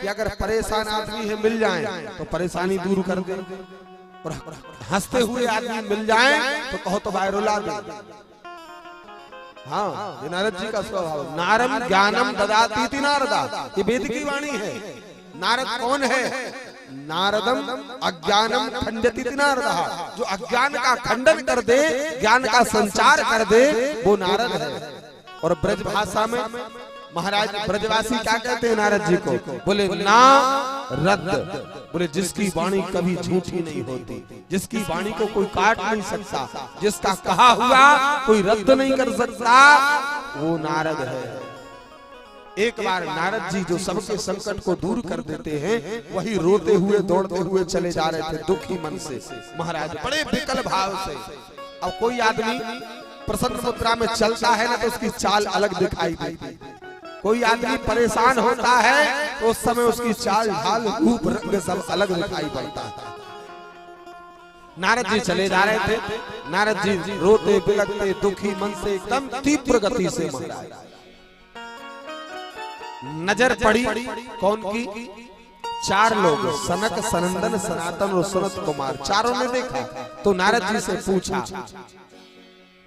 कि अगर परेशान आदमी है मिल जाए तो परेशानी दूर कर दे, और हंसते हुए आदमी मिल जाए तो कहो तो भाई रुला दे। हाँ, ये नारद जी का स्वभाव। नारम ज्ञानम ददाती थी नारदा, ये वेद की वाणी है। नारद कौन है? नारदम अज्ञानम खंडती थी नारदा, जो अज्ञान का खंडन कर दे, ज्ञान का संचार कर दे, वो नारद है। और ब्रज भाषा में महाराज ब्रजवासी क्या कहते हैं नारद जी को? बोले ना रद्द, बोले जिसकी वाणी कभी झूठी नहीं होती, जिसकी वाणी को कोई काट नहीं सकता, जिसका कहा हुआ कोई रद्द नहीं कर सकता, वो नारद है। एक बार नारद जी जो सबके संकट को दूर कर देते हैं, वही रोते हुए दौड़ते हुए चले जा रहे थे दुखी मन से, महाराज बड़े विकल भाव से। अब कोई आदमी प्रसन्न मुद्रा में चलता है ना तो उसकी चाल अलग दिखाई देती, कोई आदमी परेशान होता है तो उस समय उसकी चाल ढाल रूप रंग सब अलग दिखाई पड़ता है। नारद जी चले जा रहे थे, नारद जी रोते बिलखते दुखी मन से एकदम तीव्र गति से महाराज नजर पड़ी कौन की? चार लोग, सनक सनंदन सनातन और सनत कुमार, चारों ने देखा। तो नारद जी से पूछा,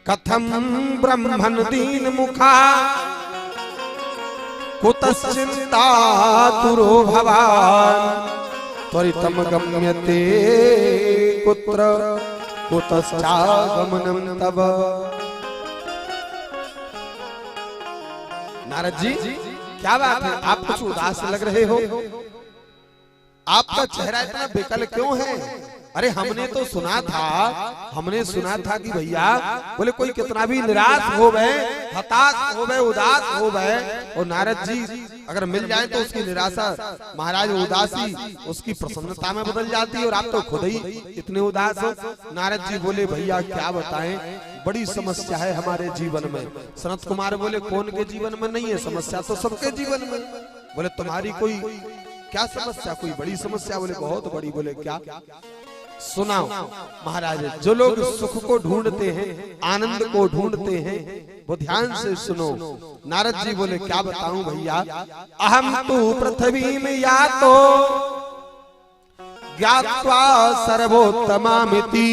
कथम ब्रह्मन दीन मुखा कुतश्चिंता तुरो भवान त्वरितम गम्यते कुत्र कुतश्चागमनम तव। नारद जी क्या बात है, आप कुछ उदास लग रहे हो, आपका चेहरा इतना बेकल क्यों है? अरे हमने तो सुना था कि भैया बोले कोई कितना भी निराश हो गए, हताश हो गए, उदास हो गए, और नारद जी अगर मिल जाए तो उसकी निराशा महाराज उदासी उसकी प्रसन्नता में बदल जाती है, और आप तो खुद ही इतने उदास हो। नारद जी बोले भैया क्या बताएं, बड़ी समस्या है हमारे जीवन में। सनत कुमार बोले कौन के जीवन में नहीं है समस्या? तो सबके जीवन में। बोले तुम्हारी कोई क्या समस्या? कोई बड़ी समस्या? बोले बहुत बड़ी। बोले क्या? सुनाओ महाराज। जो लोग सुख को ढूंढते हैं, आनंद को ढूंढते हैं, वो ध्यान से सुनो। नारद जी बोले क्या बताऊं भैया, अहम तु पृथ्वी में या तो ज्ञात्वा सर्वोत्तमामिति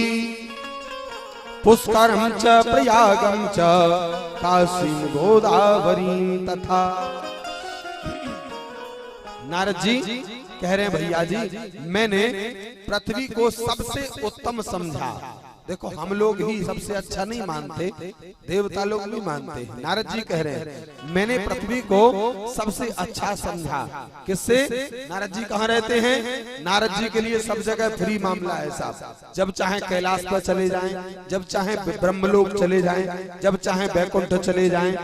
पुष्करम च प्रयागम च काशीम गोदावरी तथा। नारद जी कह रहे हैं भैया जी मैंने पृथ्वी को सबसे उत्तम समझा। देखो हम लोग ही सबसे अच्छा नहीं मानते, देवता लोग नहीं मानते। नारद जी कह रहे हैं मैंने पृथ्वी को सबसे अच्छा समझा। किससे? नारद जी कहाँ रहते हैं? नारद जी के लिए सब जगह फ्री मामला है साहब। जब चाहे कैलाश पर चले जाएं, जब चाहे ब्रह्मलोक चले जाएं, जब चाहे बैकुंठ चले जाएं,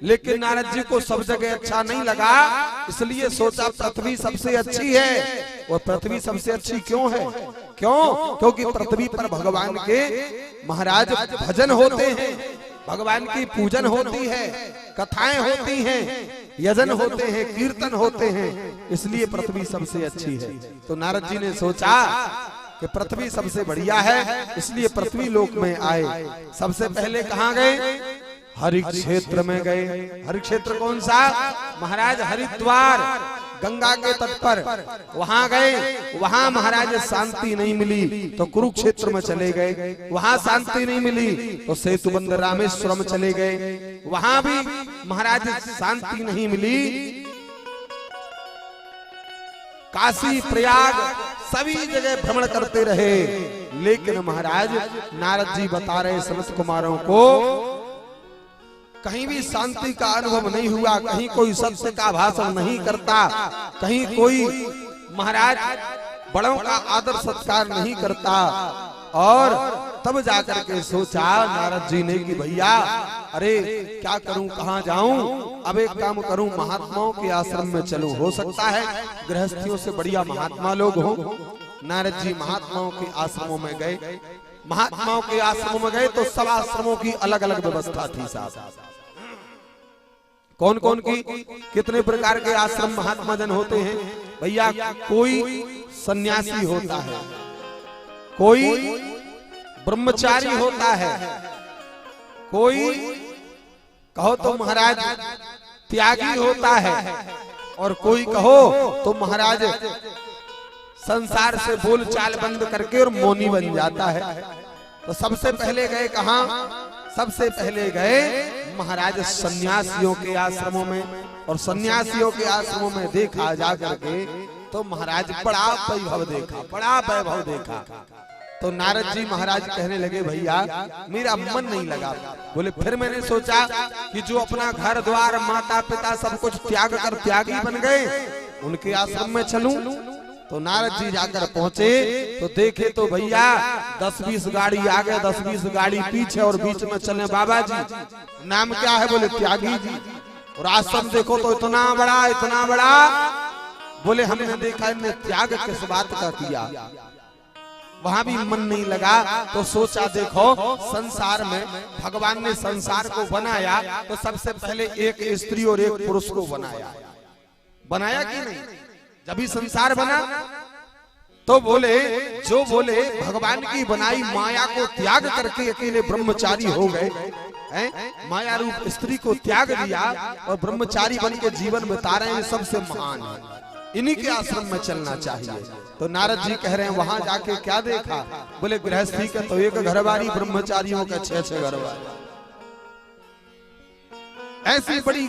लेकिन नारद जी को सब जगह अच्छा नहीं लगा, इसलिए सोचा पृथ्वी सबसे अच्छी है। और पृथ्वी सबसे अच्छी क्यों है? क्यों? क्योंकि पृथ्वी पर भगवान के महाराज भजन होते हैं, भगवान की पूजन होती है, कथाएं होती हैं, यजन होते हैं, कीर्तन होते हैं, इसलिए पृथ्वी सबसे अच्छी है। तो नारद जी ने सोचा कि पृथ्वी सबसे बढ़िया है, इसलिए पृथ्वी लोक में आए। सबसे पहले कहाँ गए? हरि क्षेत्र में गए। हरि क्षेत्र कौन सा? महाराज हरिद्वार, गंगा के तट पर वहां गए। वहां महाराज शांति नहीं मिली तो कुरुक्षेत्र में चले गए, वहां शांति नहीं मिली तो सेतुबंध रामेश्वरम चले गए, वहां भी महाराज शांति नहीं मिली। काशी प्रयाग सभी जगह भ्रमण करते रहे, लेकिन महाराज नारद जी बता रहे सनत कुमारों को कहीं भी शांति का अनुभव नहीं हुआ, कहीं कोई सत्य का भाषण नहीं करता, कहीं कोई महाराज बड़ों का आदर सत्कार नहीं करता। और तब जाकर के सोचा नारद जी ने कि भैया अरे क्या करूं, कहां जाऊं? अब एक काम करूं, महात्माओं के आश्रम में चलूं, हो सकता है गृहस्थियों से बढ़िया महात्मा लोग हों। नारद जी महात्माओं के आश्रमों में गए। महात्माओं के आश्रमों में गए तो सब आश्रमों की अलग अलग व्यवस्था थी साहब। कौन कौन की कितने प्रकार के आश्रम महात्मा जन होते हैं भैया? कोई सन्यासी होता है, कोई ब्रह्मचारी होता है, कोई कहो तो महाराज त्यागी होता है, और कोई कहो तो महाराज संसार से बोल चाल बंद करके और मौनी बन जाता है। तो सबसे पहले गए कहाँ? सबसे पहले गए महाराज सन्यासियों के आश्रमों में, और सन्यासियों के आश्रमों में देखा जा करके तो महाराज बड़ा वैभव देखा, बड़ा वैभव देखा। तो नारद जी महाराज कहने लगे भैया मेरा मन नहीं लगा। बोले फिर मैंने सोचा कि जो अपना घर द्वार माता पिता सब कुछ त्याग कर त्यागी बन गए उनके आश्रम में चलूं। तो नारद जी जाकर पहुंचे तो देखे तो भैया 10-20 गाड़ी आगे 10-20 गाड़ी पीछे और बीच में चले बाबा जी। नाम क्या है? बोले त्यागी जी। और आश्रम देखो तो इतना बड़ा, इतना बड़ा। बोले हमने देखा इन्हें त्याग किस बात का किया, वहां भी मन नहीं लगा। तो सोचा देखो संसार में भगवान ने संसार को बनाया तो सबसे पहले एक स्त्री और एक पुरुष को बनाया, बनाया कि नहीं? जब भी संसार बना तो बोले जो बोले भगवान की बनाई माया को त्याग करके अकेले ब्रह्मचारी हो गए हैं, माया रूप स्त्री को त्याग दिया और ब्रह्मचारी बन के जीवन बिता रहे हैं, सबसे महान है। इन्हीं के आश्रम में चलना चाहिए। तो नारद जी कह रहे हैं वहां जाके क्या देखा? बोले गृहस्थी के तो एक घरवारी, ब्रह्मचारियों का 6-6 घरवारी। ऐसी बड़ी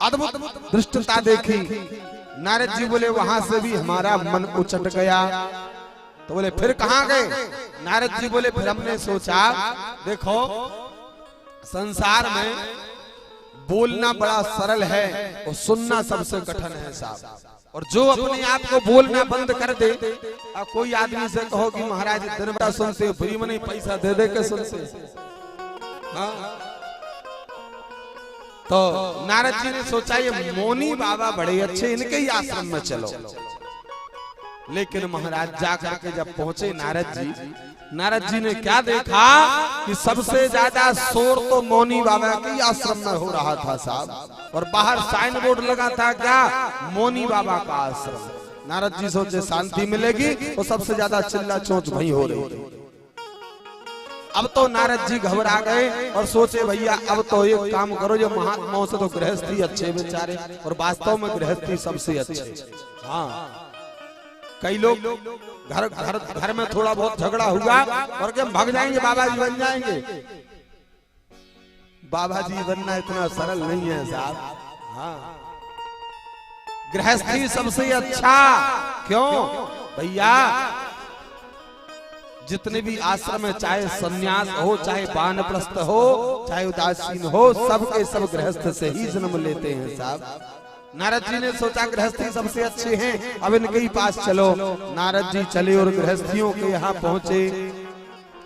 अद्भुत दृष्टता देखी। नारद जी बोले वहां से भी हमारा मन उचट गया। तो बोले फिर कहां गए? नारद जी बोले फिर हमने सोचा देखो संसार में बोलना बड़ा सरल है और सुनना सबसे कठिन है साहब। और जो अपने आप को बोलना बंद कर दे, अब कोई आदमी से कहो कि महाराज दिन भर सुनते फ्री में नहीं पैसा दे दे के सुनते। तो नारद जी ने सोचा ये मौनी बाबा बड़े अच्छे, इनके ही आश्रम में चलो। लेकिन महाराज जाकर के जब पहुंचे नारद जी ने क्या देखा कि सबसे ज्यादा शोर तो मौनी बाबा के आश्रम में हो रहा था साहब। और बाहर साइन बोर्ड लगा था क्या? मौनी बाबा का आश्रम। नारद जी सोचे शांति मिलेगी, तो सबसे ज्यादा चिल्ला चोंच वहीं हो रही थी। अब तो नारद जी घबरा गए और सोचे भैया अब तो एक काम करो, जो महात्माओं से तो गृहस्थी अच्छे बेचारे, और वास्तव में गृहस्थी सबसे अच्छे। हाँ कई लोग घर में थोड़ा बहुत झगड़ा हुआ और क्या भाग जाएंगे, बाबा जी बन जाएंगे। बाबा जी बनना इतना सरल नहीं है साहब। हाँ गृहस्थी सबसे अच्छा। क्यों भैया? जितने भी आश्रम है, चाहे सन्यास हो, चाहे वानप्रस्थ हो, चाहे उदासीन हो, सब के सब गृहस्थ से ही जन्म लेते हैं साहब। नारद जी ने सोचा गृहस्थी सबसे अच्छे हैं, अब इनके ही पास चलो। नारद जी चले और गृहस्थियों के यहाँ पहुंचे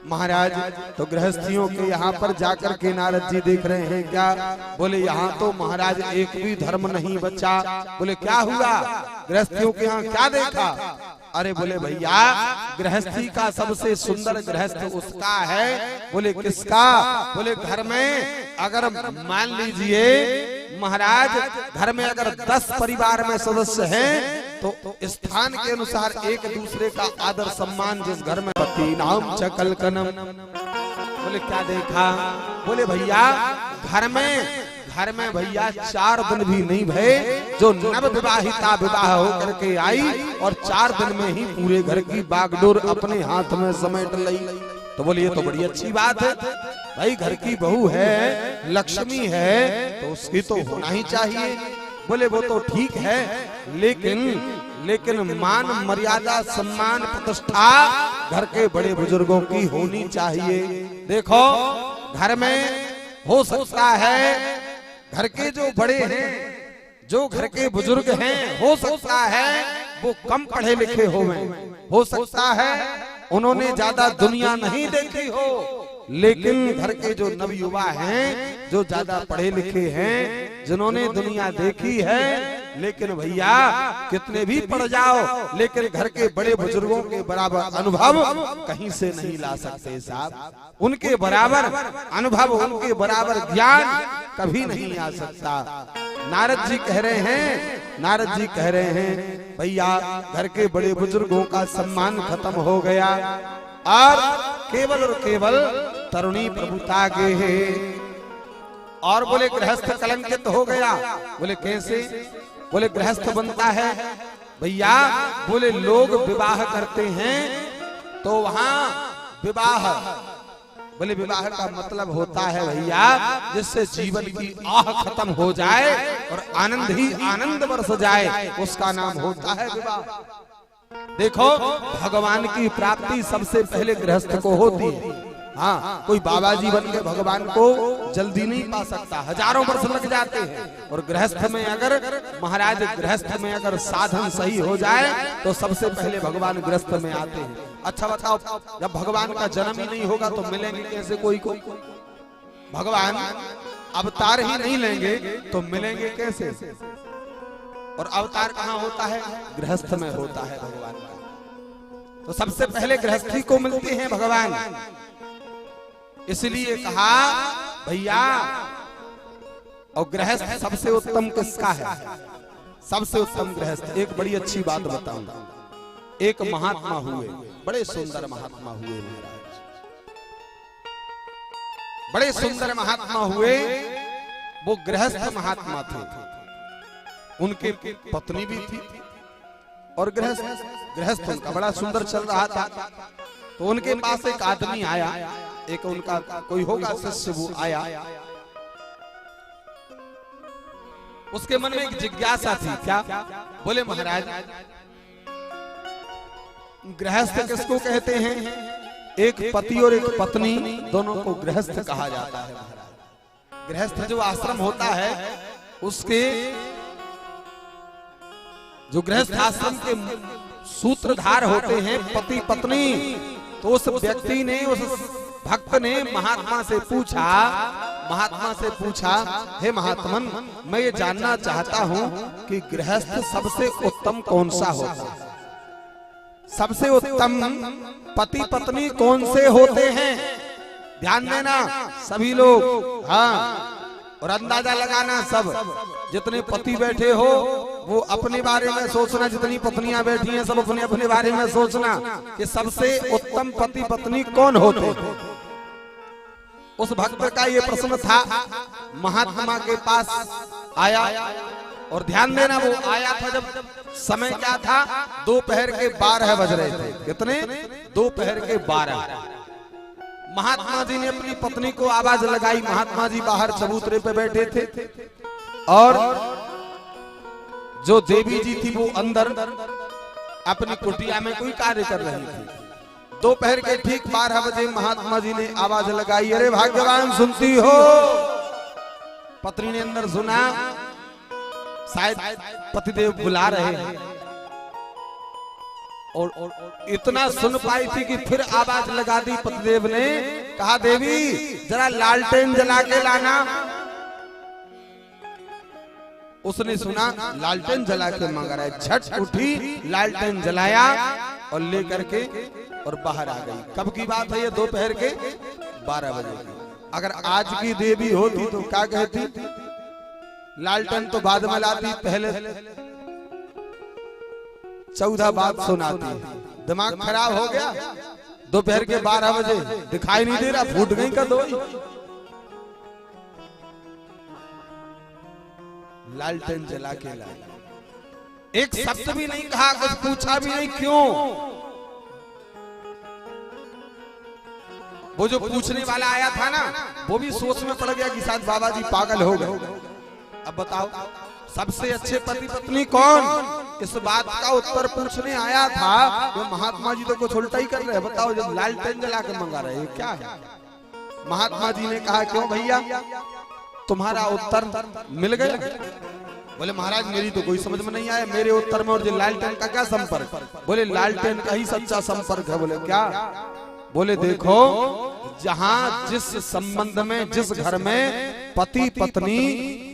महाराज। तो गृहस्थियों के यहाँ पर जाकर के नारद जी देख रहे हैं क्या? बोले यहाँ तो महाराज एक भी धर्म नहीं बचा। बोले क्या हुआ? गृहस्थियों के यहाँ क्या देखा? अरे बोले भैया गृहस्थी का सबसे सुंदर गृहस्थ उसका है। बोले किसका? बोले घर में अगर मान लीजिए महाराज घर में अगर 10 परिवार में सदस्य हैं तो स्थान के अनुसार एक दूसरे का आदर सम्मान, जिस घर में पति नाम चकल कनम। बोले क्या देखा? बोले भैया घर में भैया 4 दिन भी नहीं भय, जो नव विवाहिता विवाह होकर के आई और 4 दिन में ही पूरे घर की बागडोर अपने हाथ में समेट ली। तो बोले ये तो बड़ी अच्छी बात है भाई, घर की बहू है, लक्ष्मी है, तो उसकी तो होना ही चाहिए। बोले वो तो ठीक है, लेकिन मान मर्यादा सम्मान प्रतिष्ठा घर के बड़े बुजुर्गों की होनी चाहिए। देखो घर में हो सकता है घर के जो बड़े हैं, जो घर के बुजुर्ग हैं, हो सकता है वो कम पढ़े लिखे हो सकता है उन्होंने ज्यादा दुनिया नहीं देखी हो, लेकिन घर के जो नवयुवा हैं, जो ज्यादा पढ़े लिखे हैं, जिन्होंने दुनिया देखी है, लेकिन भैया कितने भी पढ़ जाओ, लेकिन घर के बड़े बुजुर्गों के बराबर अनुभव कहीं से नहीं ला सकते साहब। उनके बराबर अनुभव, उनके बराबर ज्ञान कभी नहीं आ सकता। नारद जी कह रहे हैं भैया घर के बड़े बुजुर्गों का सम्मान खत्म हो गया और केवल तरुणी प्रभुता के है। और बोले गृहस्थ कलंकित हो गया। बोले कैसे? बोले गृहस्थ बनता है भैया, बोले लोग विवाह करते हैं तो वहां विवाह, बोले विवाह का मतलब होता है भैया जिससे जीवन की आह खत्म हो जाए और आनंद ही आनंद बरस जाए, उसका नाम होता है विवाह। देखो भगवान की प्राप्ति सबसे पहले गृहस्थ को होती है। हाँ, कोई बाबा जी बन के भगवान को जल्दी नहीं पा सकता, हजारों वर्ष लग जाते हैं। और गृहस्थ में अगर महाराज, गृहस्थ में अगर साधन सही हो जाए तो सबसे पहले भगवान गृहस्थ में आते हैं। अच्छा बताओ, जब भगवान का जन्म ही नहीं होगा तो मिलेंगे कैसे कोई को? भगवान अवतार ही नहीं लेंगे तो मिलेंगे कैसे? और अवतार कहाँ होता है? गृहस्थ में होता है भगवान का। तो सबसे पहले गृहस्थी को मिलते हैं भगवान। इसलिए कहा भैया, और गृहस्थ सबसे उत्तम किसका है? सबसे उत्तम गृहस्थ। एक बड़ी अच्छी बात बताऊं, एक महात्मा हुए, बड़े सुंदर महात्मा हुए महाराज, बड़े सुंदर महात्मा हुए। वो गृहस्थ महात्मा थे, उनके पत्नी भी थी और गृहस्थ उनका बड़ा सुंदर चल रहा था। तो उनके पास एक आदमी आया, एक उनका कोई होगा शिष्य, वो आया। उसके मन में एक जिज्ञासा थी। क्या? बोले महाराज गृहस्थ किसको कहते हैं? एक पति और एक पत्नी दोनों को गृहस्थ कहा जाता है महाराज। गृहस्थ जो आश्रम होता है उसके, जो गृहस्थ आश्रम के सूत्रधार होते हैं पति पत्नी, तो उस व्यक्ति ने, उस भक्त ने महात्मा से पूछा, हे महात्मन, मैं ये जानना चाहता हूं कि गृहस्थ सबसे उत्तम कौन सा होता है? सबसे उत्तम पति पत्नी कौन से होते हैं? ध्यान देना सभी लोग, हाँ, और अंदाजा लगाना सब, जितने पति बैठे हो वो अपने बारे में सोचना, जितनी पत्नियां बैठी हैं सब अपने अपने बारे में सोचना कि सबसे उत्तम पति पत्नी कौन होते हैं। उस भक्त का ये प्रश्न था, महात्मा के पास आया। और ध्यान देना, वो आया था जब समय क्या था? दोपहर के 12 बज रहे थे। कितने? दोपहर के 12। महात्मा जी ने अपनी पत्नी को आवाज लगाई। महात्मा जी बाहर चबूतरे पे बैठे थे और जो देवी जी थी वो अंदर अपनी कुटिया में कोई कार्य कर रही थी। दोपहर के ठीक 12 बजे महात्मा जी ने आवाज लगाई, अरे भाग्यवान सुनती हो? पत्नी ने अंदर सुना, शायद पतिदेव बुला रहे हैं, और इतना सुन पाई थी कि फिर आवाज लगा दी पतिदेव ने। कहा, देवी जरा लालटेन जला के लाना। उसने सुना लालटेन जला के मांग रहा है, झट उठी, लालटेन जलाया और लेकर के और बाहर आ गई। कब की बात है ये? दोपहर के 12 बजे की। अगर आज की देवी होती तो क्या कहती? लालटेन तो बाद में लाती, पहले 14 बात सुनाती। दिमाग खराब हो गया। दोपहर के 12 बजे दिखाई नहीं दे रहा, फूट गई का दो। लालटेन जला के लाया, एक शब्द भी नहीं कहा, कुछ पूछा भी नहीं क्यों। वो जो पूछने वाला आया था ना, वो भी सोच में पड़ गया कि शायद बाबा जी पागल हो गए। अब बताओ सबसे अच्छे पति पत्नी कौन? इस बात का उत्तर पूछने आया था, जो महात्मा जी तो कुछ उल्टा ही कर रहे हैं। बताओ, जब लालटेन जला के मंगा रहे हैं, क्या है? महात्मा जी ने कहा, क्यों भैया तुम्हारा उत्तर मिल गया? बोले महाराज मेरी तो कोई समझ में नहीं आया, मेरे उत्तर में और जो लालटेन का क्या संपर्क? बोले लालटेन का ही सच्चा संपर्क है। बोले क्या? बोले देखो, जहां जिस संबंध में, जिस घर में पति पत्नी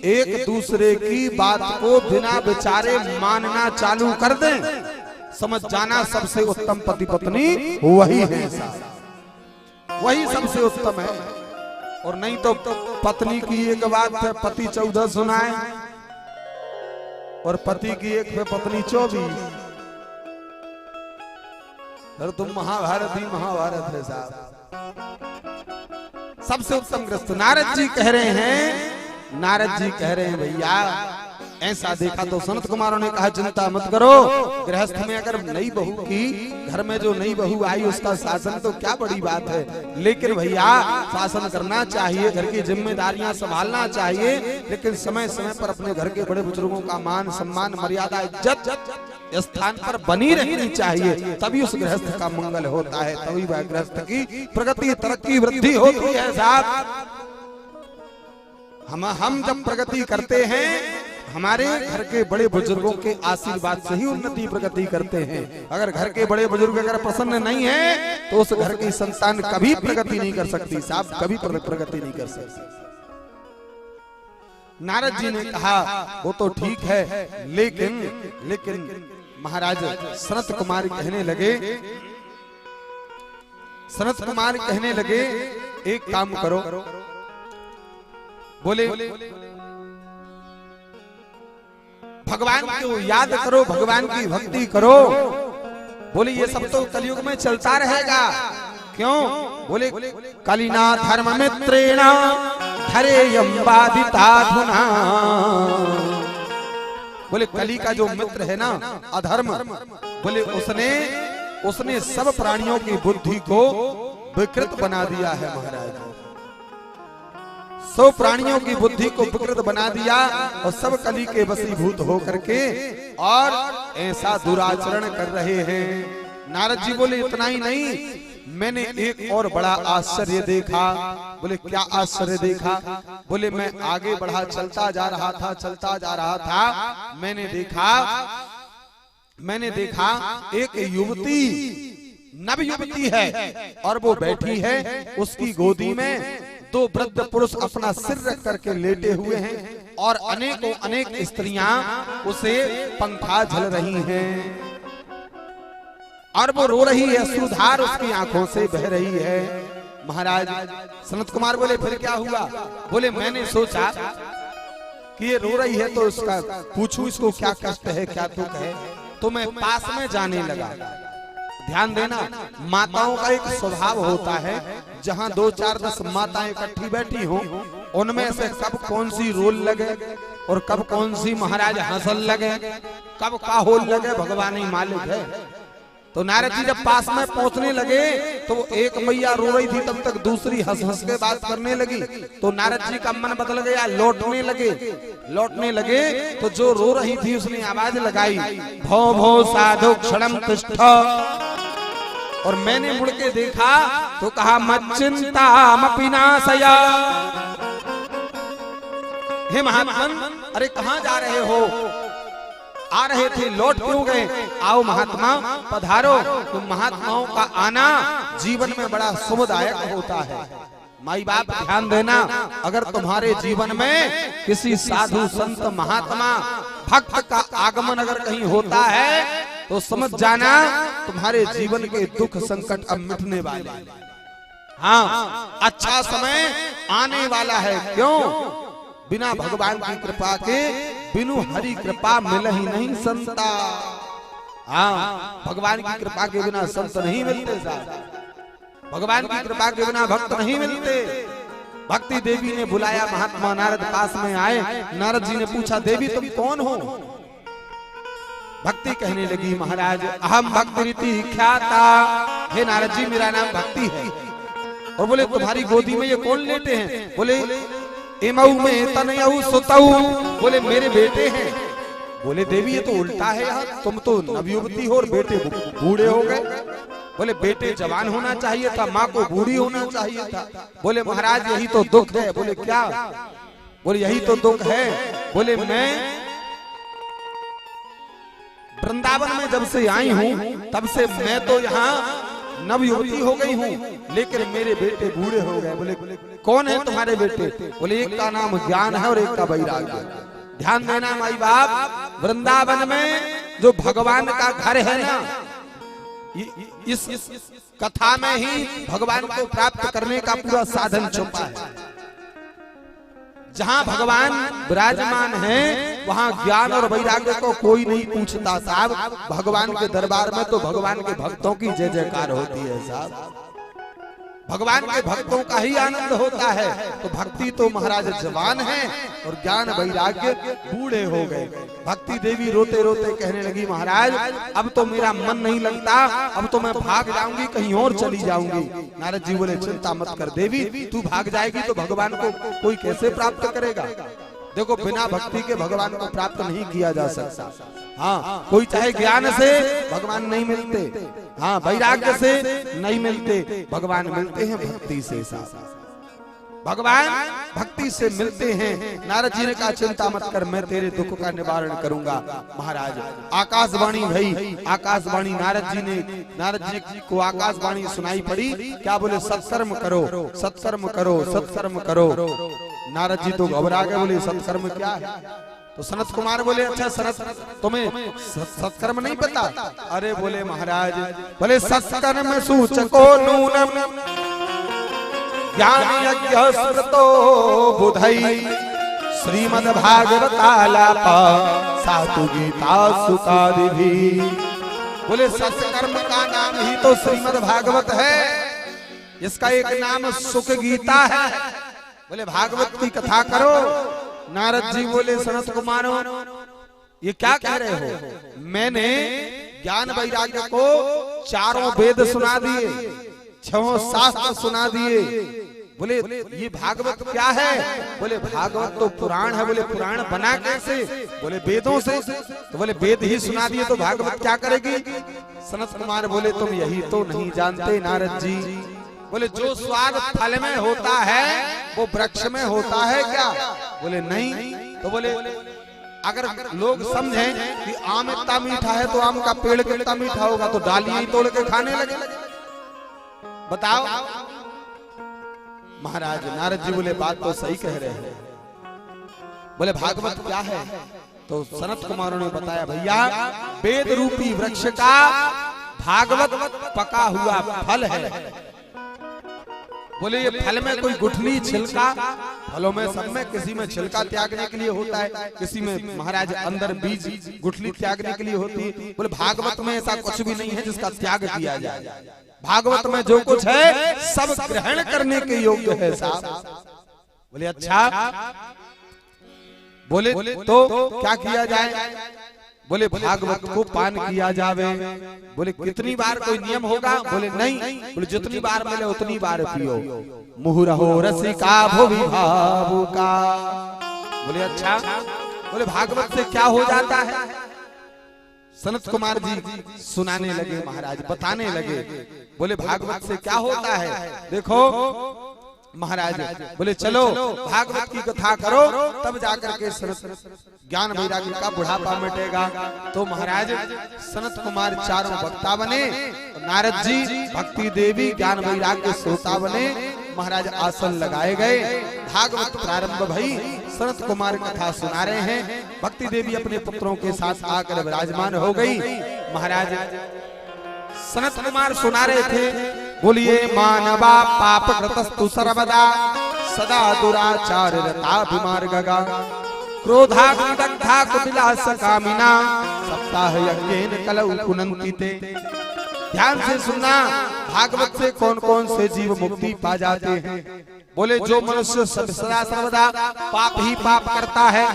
एक दूसरे की बात को बिना विचारे मानना चालू कर दें, समझ जाना सबसे उत्तम पति पत्नी वही है, वही सबसे उत्तम है। और नहीं तो पत्नी की एक बात है, पति 14 सुनाए, और पति की एक पे पत्नी 24। अरे तुम महाभारत ही महाभारत है साहब। सबसे उत्तम ग्रस्त नारद जी कह रहे हैं, नारद जी कह रहे हैं भैया ऐसा देखा तो संत कुमारों ने कहा चिंता मत करो, गृहस्थ में अगर नई बहू की, घर में जो नई बहू आई उसका शासन तो क्या बड़ी बात है, लेकिन भैया शासन करना चाहिए, घर की जिम्मेदारियां संभालना चाहिए, लेकिन समय समय पर अपने घर के बड़े बुजुर्गों का मान सम्मान मर्यादा इज्जत स्थान पर बनी रहनी चाहिए, तभी उस गृहस्थ का मंगल होता है, तभी वह गृहस्थ की प्रगति तरक्की वृद्धि होती है साहब। हम जब प्रगति करते हैं, हमारे घर के बड़े बुजुर्गों के आशीर्वाद से ही उन्नति प्रगति करते हैं। अगर घर के बड़े बुजुर्ग अगर प्रसन्न नहीं है तो उस घर की संतान कभी प्रगति नहीं कर सकती साहब, कभी प्रगति नहीं कर सकती। नारद जी ने कहा वो तो ठीक है, लेकिन महाराज सनत कुमार कहने लगे एक काम करो, बोले भगवान को याद करो, भगवान की भक्ति करो। बोले ये सब तो कलयुग में चलता रहेगा, क्यों? बोले कलिना धर्म मित्रेण धरेयं बाधिताधुना। बोले कली का जो मित्र है ना अधर्म, बोले उसने सब प्राणियों की बुद्धि को विकृत बना दिया है महाराज, सब प्राणियों की बुद्धि को विकृत बना दिया और सब कली के वशीभूत होकर के और ऐसा दुराचरण कर रहे हैं। नारद जी बोले इतना ही नहीं, मैंने एक और बड़ा आश्चर्य देखा। बोले क्या आश्चर्य देखा? बोले मैं आगे बढ़ा चलता जा रहा था, मैंने देखा एक युवती, नव युवती है और वो बैठी है, उसकी गोदी में दो वृद्ध पुरुष अपना सिर रख करके लेटे हुए हैं और अनेक स्त्रियां उसे पंखा झल रही हैं और वो रो रही है, अश्रुधार उसकी आंखों से बह रही है। महाराज सनत कुमार बोले फिर क्या हुआ? बोले मैंने सोचा कि ये रो रही है तो उसका पूछूं इसको क्या कष्ट है, क्या दुख है, तो मैं पास में जाने लगा। ध्यान देना, माताओं का एक स्वभाव होता है, जहां 2 4 10 माताएं इकट्ठी बैठी हो, उनमें से कब कौन सी रोल लगे और कब कौन सी महाराज हंसल लगे, कब का होल लगे, भगवान ही मालिक है। तो नारद जी जब पास में पहुंचने लगे तो एक मैया रो रही थी, तब तक दूसरी हंस हंस के बात करने लगी। तो नारद जी का मन बदल गया, लौटने लगे तो जो रो रही थी उसने आवाज लगाई, भो भो साधु क्षणम तिष्ठ। और मैंने मुड़ के देखा तो कहा मच्चिंता मपिनाशया। हे महात्मन, अरे कहाँ जा रहे हो? आ रहे थे, लौट क्यों गए? आओ महात्मा पधारो। तो महात्माओं का आना जीवन में बड़ा शुभदायक होता है। माई बाप ध्यान देना, अगर तुम्हारे जीवन में किसी साधु संत महात्मा भक्त का आगमन अगर कहीं होता है तो समझ जाना तुम्हारे जीवन के दुख संकट अब मिटने वाले। हाँ, अच्छा समय आने वाला है। क्यों? बिना भगवान की कृपा के बिनु हरि कृपा मिल ही नहीं संता। हाँ, भगवान की कृपा के बिना संत नहीं मिलते साहब, भगवान की कृपा के बिना भक्त नहीं मिलते। भक्ति देवी ने बुलाया, महात्मा नारद पास में आए। नारद जी ने पूछा, देवी तुम कौन हो? भक्ति कहने लगी, महाराज अहम भक्ति रीति ख्याता। हे नारद जी, मेरा नाम भक्ति है। और बोले तुम्हारी गोदी में ये कौन लेटे हैं? बोले एमऊ में तनयऊ सुतऊ। बोले मेरे बेटे हैं। बोले देवी ये तो उल्टा है यार, तुम तो नवयुवती हो और बेटे बूढ़े हो गए। बोले बेटे जवान होना चाहिए था, माँ को बूढ़ी होना चाहिए था। बोले महाराज यही तो दुख है। बोले क्या? बोले यही तो दुख है। बोले मैं वृंदावन में जब से आई हूँ तब से मैं तो यहाँ नवयुवती हो गई हूँ, लेकिन मेरे बेटे बूढ़े हो गए। बोले कौन है तुम्हारे बेटे? बोले एक का नाम ज्ञान है और एक का वैराग्य। ध्यान देना माई बाप, वृंदावन में जो भगवान का घर है ना, इस कथा में ही भगवान को प्राप्त करने का पूरा साधन छुपा है। जहाँ भगवान विराजमान है वहाँ ज्ञान और वैराग्य को कोई नहीं पूछता साहब। भगवान के दरबार में तो भगवान के भक्तों की जय जयकार होती है साहब। भगवान के भक्तों का ही आनंद होता है। तो भक्ति तो महाराज जवान है और ज्ञान वैराग्य बूढ़े हो गए। भक्ति देवी रोते रोते कहने लगी, महाराज अब तो मेरा मन नहीं लगता, अब तो मैं भाग जाऊंगी, कहीं और चली जाऊंगी। नारद जी बोले, चिंता मत कर देवी, तू भाग जाएगी तो भगवान को कोई कैसे प्राप्त करेगा। देखो बिना भक्ति के भगवान को प्राप्त नहीं किया जा सकता। हाँ, कोई चाहे ज्ञान से भगवान नहीं मिलते, हाँ वैराग्य से नहीं मिलते, भगवान मिलते हैं भक्ति से। भगवान भक्ति से मिलते हैं। नारद जी ने कहा, चिंता मत कर, मैं तेरे दुख का निवारण करूंगा। महाराज आकाशवाणी भई, आकाशवाणी नारद जी को आकाशवाणी सुनाई पड़ी। क्या बोले, सत्कर्म करो, सत्कर्म करो, सत्कर्म करो। नारद जी तो घबरा गए, बोले सत्कर्म क्या है। तो सनत कुमार बोले, अच्छा सनत तुम्हें सत्कर्म नहीं पता। अरे बोले महाराज, बोले सत्कर्म सूचको नूनम ज्ञान यज्ञ स्मृतो बुधई श्रीमद् भागवतालापा सातु गीता सुकादिभी। बोले सत्कर्म का नाम ही तो श्रीमद् भागवत है, इसका एक नाम सुख गीता है। बोले भागवत की कथा करो। नारद जी बोले, सनत कुमारो ये क्या कह रहे हो, मैंने ज्ञान वैराग्य को चारों वेद सुना दिए, छहों शास्त्र सुना दिए। बोले ये भागवत क्या है। बोले भागवत तो पुराण है। बोले पुराण बना कैसे। बोले वेदों से। तो बोले वेद ही सुना दिए तो भागवत क्या करेगी। सनत कुमार बोले, तुम यही तो नहीं जानते नारद जी। बोले जो स्वाद फल में होता है वो वृक्ष में होता है क्या। बोले नहीं। तो बोले अगर लोग समझें कि आम इतना मीठा है तो आम का पेड़ कितना मीठा होगा, तो डालियां ही तोड़ के खाने लगे। बताओ महाराज। नारद जी बोले, बात तो सही कह रहे हैं। बोले भागवत क्या है। तो सनत कुमारों ने बताया, भैया वेद रूपी वृक्ष का भागवत पका हुआ फल है। बोले ये फल में कोई गुठली छिलका, फलों में सब में किसी में छिलका त्यागने के लिए होता है, किसी में महाराज अंदर बीज गुठली त्यागने के लिए होती है। बोले भागवत में ऐसा कुछ भी नहीं है जिसका त्याग किया जाए। भागवत में जो कुछ है सब ग्रहण करने के योग्य है साहब। बोले अच्छा। बोले तो क्या किया जाए। बोले भागवत को पान किया जावे। बोले कितनी बार कोई नियम होगा। बोले नहीं। बोले जितनी बार मिले उतनी बार पियो। मुहुरहो रसिका भुवि भावुका। बोले अच्छा। बोले भागवत से क्या हो जाता है। सनत कुमार जी सुनाने लगे, महाराज बताने लगे। बोले भागवत से क्या होता है। देखो महाराज बोले चलो भागवत की कथा करो, तब जाकर के ज्ञान वैराग्य का बुढ़ापा मिटेगा। तो महाराज सनत कुमार चारों वक्ता बने, नारद जी भक्ति देवी ज्ञान वैराग्य श्रोता बने। महाराज आसन लगाए गए, भागवत प्रारंभ भई। सनत कुमार कथा सुना रहे हैं। भक्ति देवी अपने पुत्रों के साथ आकर विराजमान हो गई। महाराज सनत कुमार सुना रहे थे, बोलिए मानवा पाप कृतस्तु सर्वदा सदा दुराचार रताभिमार्गगा क्रोधाग्निदग्धा कुटिलास कामिना सप्ताह यज्ञेन कलौ पुनन्ति ते। ध्यान से सुनना, भागवत से कौन कौन से जीव मुक्ति पा जाते हैं। बोले जो मनुष्य सदा सर्वदा पाप ही पाप करता है,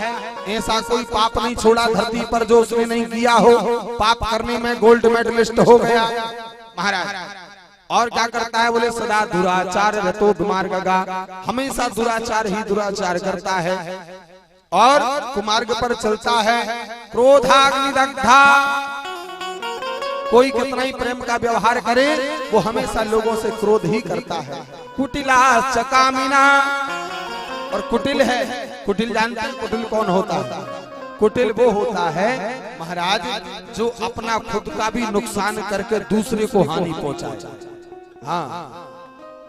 ऐसा कोई पाप नहीं छोड़ा धरती पर जो उसने नहीं किया हो। पाप करने में गोल्ड मेडलिस्ट हो गया महाराज। और क्या करता है। बोले सदा दुराचार रतो मार्गगा, हमेशा दुराचार ही दुराचार करता है और कुमार्ग पर चलता है। क्रोधाग्निदग्धा, कोई कितना ही प्रेम का व्यवहार करे वो हमेशा लोगों से क्रोध ही करता है। कुटिला चकामिना, और कुटिल है, कुटिल जानते हैं कुटिल कौन होता है। कुटिल वो होता है महाराज जो अपना खुद का भी नुकसान करके दूसरे को हानि पहुंचाए। हाँ,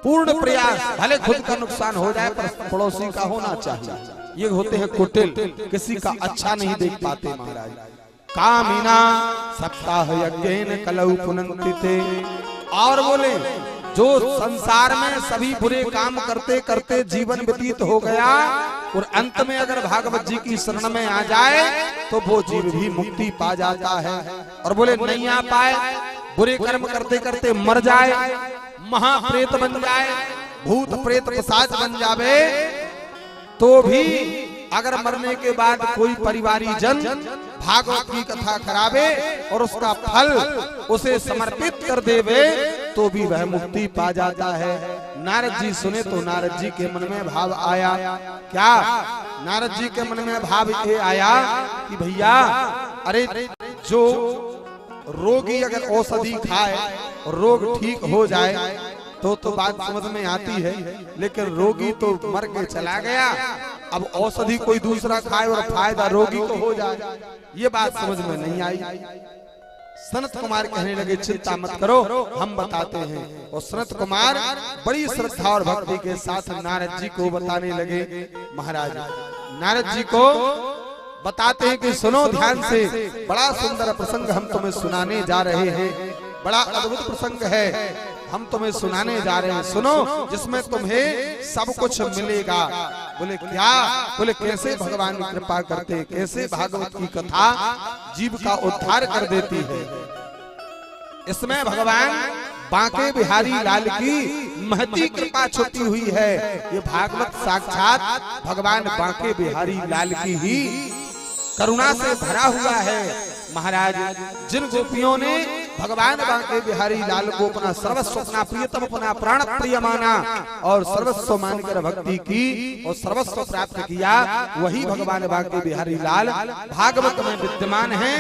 पूर्ण प्रयास, भले खुद का नुकसान हो जाए पर पड़ोसी का होना चाहिए। ये होते हैं कुटिल, किसी का अच्छा नहीं देख पाते महाराज। कामिना सप्ताह यज्ञेन कलौ पुनन्ति ते, और बोले जो संसार में सभी बुरे काम करते करते जीवन व्यतीत हो गया और अंत में अगर भागवत जी की शरण में आ जाए तो वो जीव भी मुक्ति पा जाता है। और बोले नहीं आ पाए, बुरे कर्म करते करते मर जाए, महाप्रेत बन जाए, भूत प्रेत पिशाच बन जावे, तो भी अगर मरने के बाद कोई परिवारी जन भागवत की कथा करावे और उसका फल उसे समर्पित कर देवे, तो भी वह मुक्ति पा जाता है। नारद जी सुने तो नारद जी के मन में भाव आया, क्या नारद जी के मन में भाव ये आया कि भैया, अरे जो रोगी अगर औषधि खाए और रोग ठीक हो जाए तो बात समझ में आती है, लेकिन रोगी तो मर के चला गया, अब औषधि कोई दूसरा खाए और फायदा रोगी को हो जाए, ये बात समझ में नहीं आई। सनत कुमार कहने लगे चिंता मत करो, हम बताते हैं। और सनत कुमार बड़ी श्रद्धा और भक्ति के साथ नारद जी को बताने लगे। महाराज नारद जी को बताते हैं कि सुनो ध्यान से, बड़ा सुंदर प्रसंग हम तुम्हें सुनाने जा रहे हैं, बड़ा अद्भुत प्रसंग है, हम तुम्हें सुनाने जा रहे हैं, सुनो, जिसमें तुम्हें सब कुछ मिलेगा। बोले क्या? बोले कैसे भगवान कृपा करते, कैसे भागवत की कथा जीव का उद्धार कर देती है। इसमें भगवान बांके बिहारी लाल की महती कृपा छुपी हुई है। ये भागवत साक्षात भगवान बांके बिहारी लाल की ही करुणा से भरा हुआ है। महाराज जिन गोपियों ने भगवान बांके बिहारी लाल को अपना सर्वस्व, अपना प्रियतम, अपना प्राण प्रिय माना और सर्वस्व मानकर भक्ति की और सर्वस्व प्राप्त किया, वही भगवान बांके बिहारी लाल भागवत में विद्यमान है।